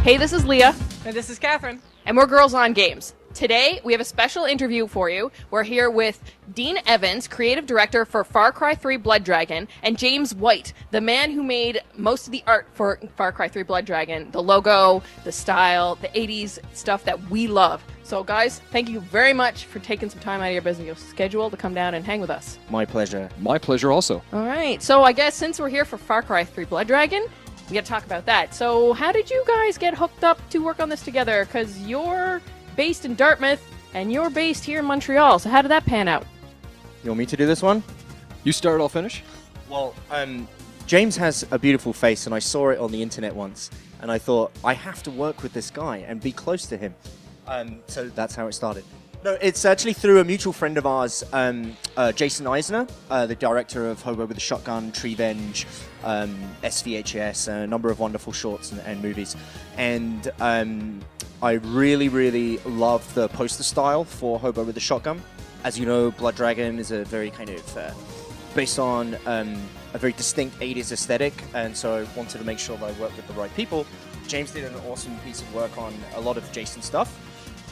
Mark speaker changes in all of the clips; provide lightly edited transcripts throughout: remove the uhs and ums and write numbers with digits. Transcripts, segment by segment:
Speaker 1: Hey, this is Leah.
Speaker 2: And this is Catherine.
Speaker 1: And we're Girls on Games. Today, we have a special interview for you. We're here with Dean Evans, creative director for Far Cry 3 Blood Dragon, and James White, the man who made most of the art for Far Cry 3 Blood Dragon, the logo, the style, the 80s stuff that we love. So, guys, thank you very much for taking some time out of your busy schedule to come down and hang with us.
Speaker 3: My pleasure.
Speaker 4: My pleasure also.
Speaker 1: All right. So, I guess since we're here for Far Cry 3 Blood Dragon, we got to talk about that. So, how did you guys get hooked up to work on this together? Because you're based in Dartmouth, and you're based here in Montreal. So how did that pan out?
Speaker 3: You want me to do this one?
Speaker 4: You start, I'll finish.
Speaker 3: Well, James has a beautiful face, and I saw it on the internet once, and I thought, I have to work with this guy and be close to him. So that's how it started. No, it's actually through a mutual friend of ours, Jason Eisner, the director of Hobo with a Shotgun, Treevenge, SVHS, a number of wonderful shorts and movies. And I really, really love the poster style for Hobo with a Shotgun. As you know, Blood Dragon is a very kind of based on a very distinct 80s aesthetic, and so I wanted to make sure that I worked with the right people. James did an awesome piece of work on a lot of Jason's stuff,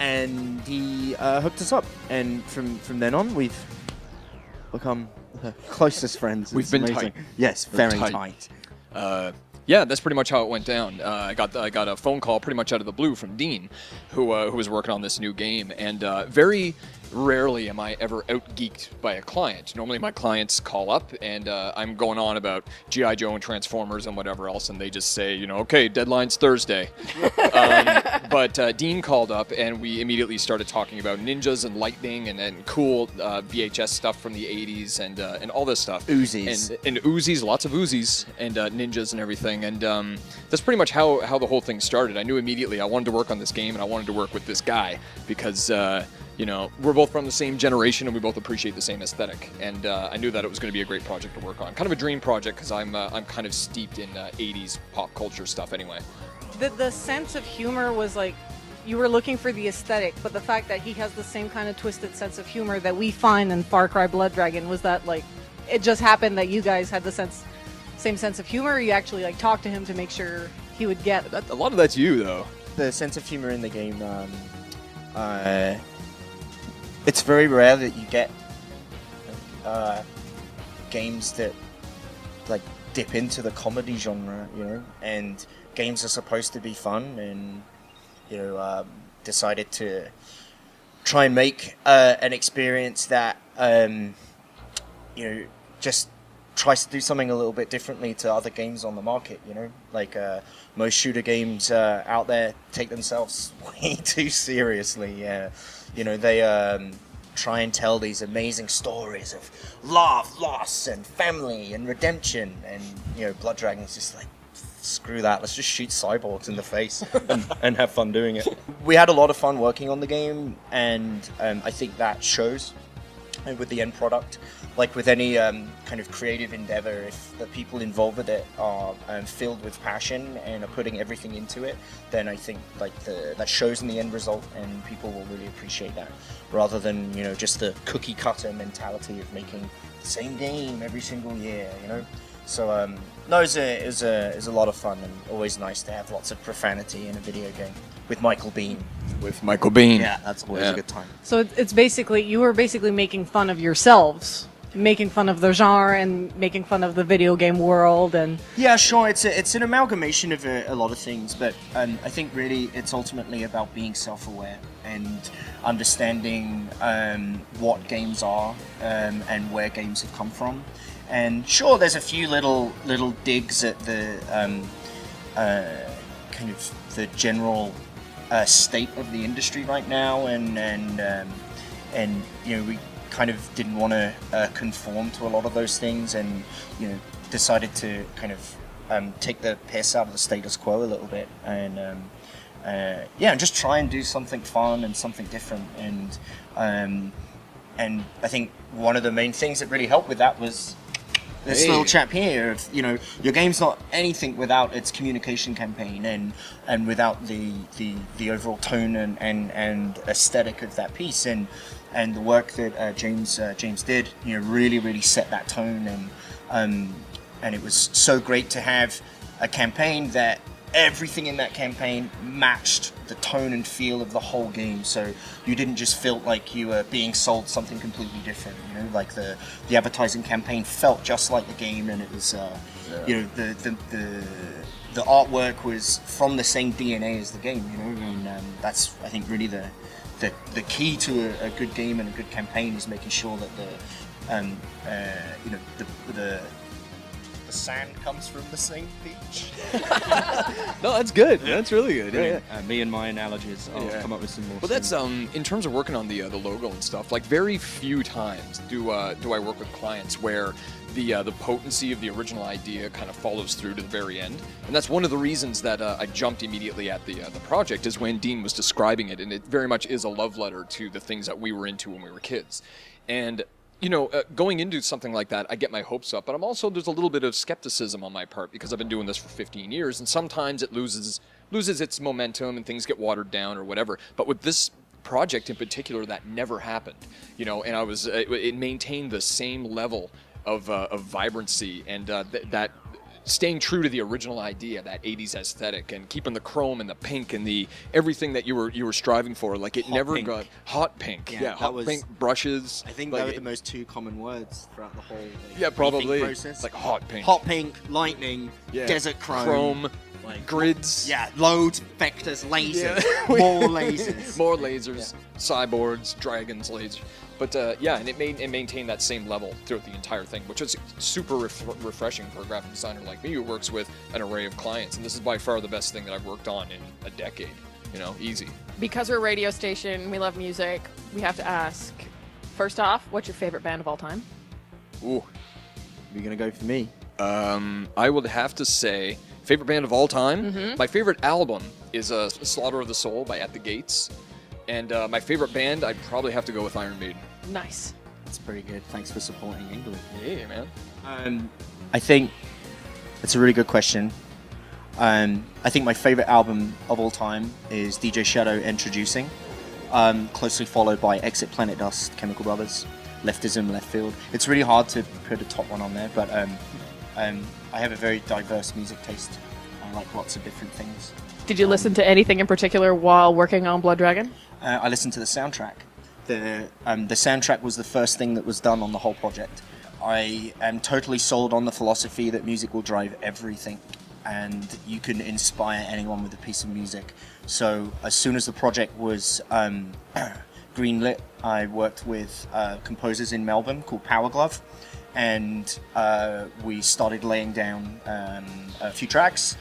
Speaker 3: and he hooked us up. And from then on, we've become the closest friends.
Speaker 4: We've been tight.
Speaker 3: Yes, very tight.
Speaker 4: Yeah, that's pretty much how it went down. I got a phone call pretty much out of the blue from Dean, who was working on this new game, and very rarely am I ever out-geeked by a client. Normally my clients call up, and I'm going on about G.I. Joe and Transformers and whatever else, and they just say, you know, okay, deadline's Thursday. But Dean called up, and we immediately started talking about ninjas and lightning and cool VHS stuff from the 80s and all this stuff.
Speaker 3: Uzis.
Speaker 4: And Uzis, lots of Uzis, and ninjas and everything. And that's pretty much how the whole thing started. I knew immediately I wanted to work on this game, and I wanted to work with this guy because you know, we're both from the same generation and we both appreciate the same aesthetic. And I knew that it was going to be a great project to work on. Kind of a dream project because I'm kind of steeped in 80s pop culture stuff anyway.
Speaker 2: The sense of humor was like, you were looking for the aesthetic, but the fact that he has the same kind of twisted sense of humor that we find in Far Cry Blood Dragon, was that like, it just happened that you guys had the same sense of humor, or you actually like talked to him to make sure he would get it?
Speaker 4: A lot of that's you though.
Speaker 3: The sense of humor in the game, it's very rare that you get games that like dip into the comedy genre, you know, and games are supposed to be fun, and you know, decided to try and make an experience that you know, just tries to do something a little bit differently to other games on the market, you know, like most shooter games out there take themselves way too seriously. You know, they try and tell these amazing stories of love, loss, and family, and redemption, and you know, Blood Dragon's just like, screw that, let's just shoot cyborgs in the face and have fun doing it. We had a lot of fun working on the game, and I think that shows with the end product. Like with any kind of creative endeavor, if the people involved with it are filled with passion and are putting everything into it, then I think like that shows in the end result, and people will really appreciate that, rather than, you know, just the cookie cutter mentality of making the same game every single year, you know. So no, it was a lot of fun, and always nice to have lots of profanity in a video game with Michael Biehn.
Speaker 4: With Michael Biehn.
Speaker 3: Yeah, that's always a good time.
Speaker 2: So it's basically, you were basically making fun of yourselves, making fun of the genre and making fun of the video game world. And
Speaker 3: yeah, sure, it's an amalgamation of a lot of things, but I think really it's ultimately about being self-aware and understanding what games are and where games have come from. And sure, there's a few little digs at the kind of the general state of the industry right now, and you know, we kind of didn't want to conform to a lot of those things, and you know, decided to kind of take the piss out of the status quo a little bit, and yeah, and just try and do something fun and something different. And I think one of the main things that really helped with that was this little chap here. Of, you know, your game's not anything without its communication campaign and without the overall tone and aesthetic of that piece, and the work that James did, you know, really set that tone, and it was so great to have a campaign that everything in that campaign matched the tone and feel of the whole game, so you didn't just feel like you were being sold something completely different. You know, like the advertising campaign felt just like the game, and it was you know, the artwork was from the same DNA as the game. You know, and that's, I think, really the key to a good game and a good campaign is making sure that you know, the sand comes from the same beach.
Speaker 4: No, that's good. That's really good. Yeah.
Speaker 5: Me and my analogies. I'll come up with some more.
Speaker 4: Well, that's in terms of working on the logo and stuff. Like, very few times do I work with clients where the potency of the original idea kind of follows through to the very end, and that's one of the reasons that I jumped immediately at the project, is when Dean was describing it, and it very much is a love letter to the things that we were into when we were kids, and. You know, going into something like that, I get my hopes up, but there's a little bit of skepticism on my part because I've been doing this for 15 years, and sometimes it loses its momentum and things get watered down or whatever. But with this project in particular, that never happened. You know, and it maintained the same level of vibrancy and that staying true to the original idea, that 80s aesthetic, and keeping the chrome and the pink and the everything that you were striving for. Like, it never got hot pink. Yeah, hot pink brushes.
Speaker 3: I think
Speaker 5: Like
Speaker 3: they were the most two common words throughout the whole
Speaker 4: probably
Speaker 3: process.
Speaker 4: like hot pink,
Speaker 3: lightning,
Speaker 4: yeah.
Speaker 3: desert chrome,
Speaker 4: like grids.
Speaker 3: Yeah, loads, vectors, lasers,
Speaker 4: Yeah.
Speaker 3: more lasers.
Speaker 4: More lasers, cyborgs, dragons, lasers. But and it maintained that same level throughout the entire thing, which is super refreshing for a graphic designer like me who works with an array of clients. And this is by far the best thing that I've worked on in a decade. You know, easy.
Speaker 1: Because we're a radio station, we love music, we have to ask, first off, what's your favorite band of all time?
Speaker 4: Ooh.
Speaker 5: You're gonna go for me.
Speaker 4: I would have to say, favorite band of all time?
Speaker 1: Mm-hmm.
Speaker 4: My favorite album is Slaughter of the Soul by At the Gates. And my favorite band, I'd probably have to go with Iron Maiden.
Speaker 1: Nice.
Speaker 5: That's pretty good. Thanks for supporting England.
Speaker 4: Yeah, man.
Speaker 3: I think it's a really good question. I think my favorite album of all time is DJ Shadow Introducing, closely followed by Exit Planet Dust, Chemical Brothers, Leftism, Left Field. It's really hard to put a top one on there, but I have a very diverse music taste. I like lots of different things.
Speaker 1: Did you listen to anything in particular while working on Blood Dragon?
Speaker 3: I listened to the soundtrack. The soundtrack was the first thing that was done on the whole project. I am totally sold on the philosophy that music will drive everything, and you can inspire anyone with a piece of music. So as soon as the project was greenlit, I worked with composers in Melbourne called Power Glove, and we started laying down a few tracks.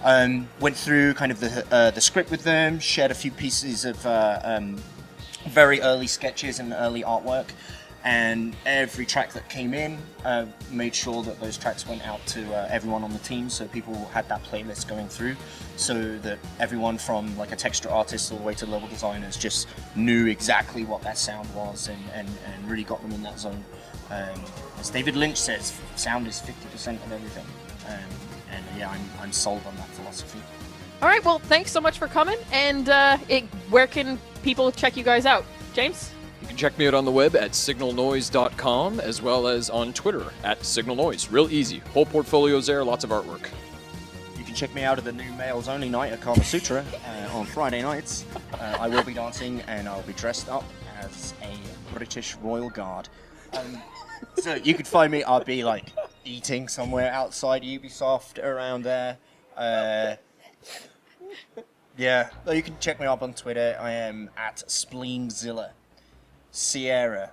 Speaker 3: Went through kind of the script with them, shared a few pieces of very early sketches and early artwork, and every track that came in, made sure that those tracks went out to everyone on the team, so people had that playlist going through, so that everyone from like a texture artist all the way to level designers just knew exactly what that sound was, and really got them in that zone. As David Lynch says, sound is 50% of everything. And yeah, I'm sold on that philosophy.
Speaker 1: All right, well, thanks so much for coming. And where can people check you guys out? James?
Speaker 4: You can check me out on the web at signalnoise.com, as well as on Twitter at signalnoise. Real easy. Whole portfolio's there, lots of artwork.
Speaker 3: You can check me out at the new Males Only Night at Kama Sutra on Friday nights. I will be dancing, and I'll be dressed up as a British Royal Guard. So you could find me, I'll be like eating somewhere outside Ubisoft around there. Yeah, you can check me up on Twitter. I am at Spleenzilla. Sierra.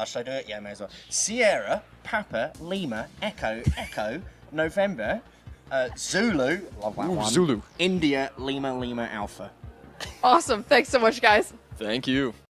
Speaker 3: Should I do it? Yeah, may as well. Sierra, Papa, Lima, Echo, November, Zulu, love that one.
Speaker 4: Zulu.
Speaker 3: India, Lima, Alpha.
Speaker 1: Awesome. Thanks so much, guys.
Speaker 4: Thank you.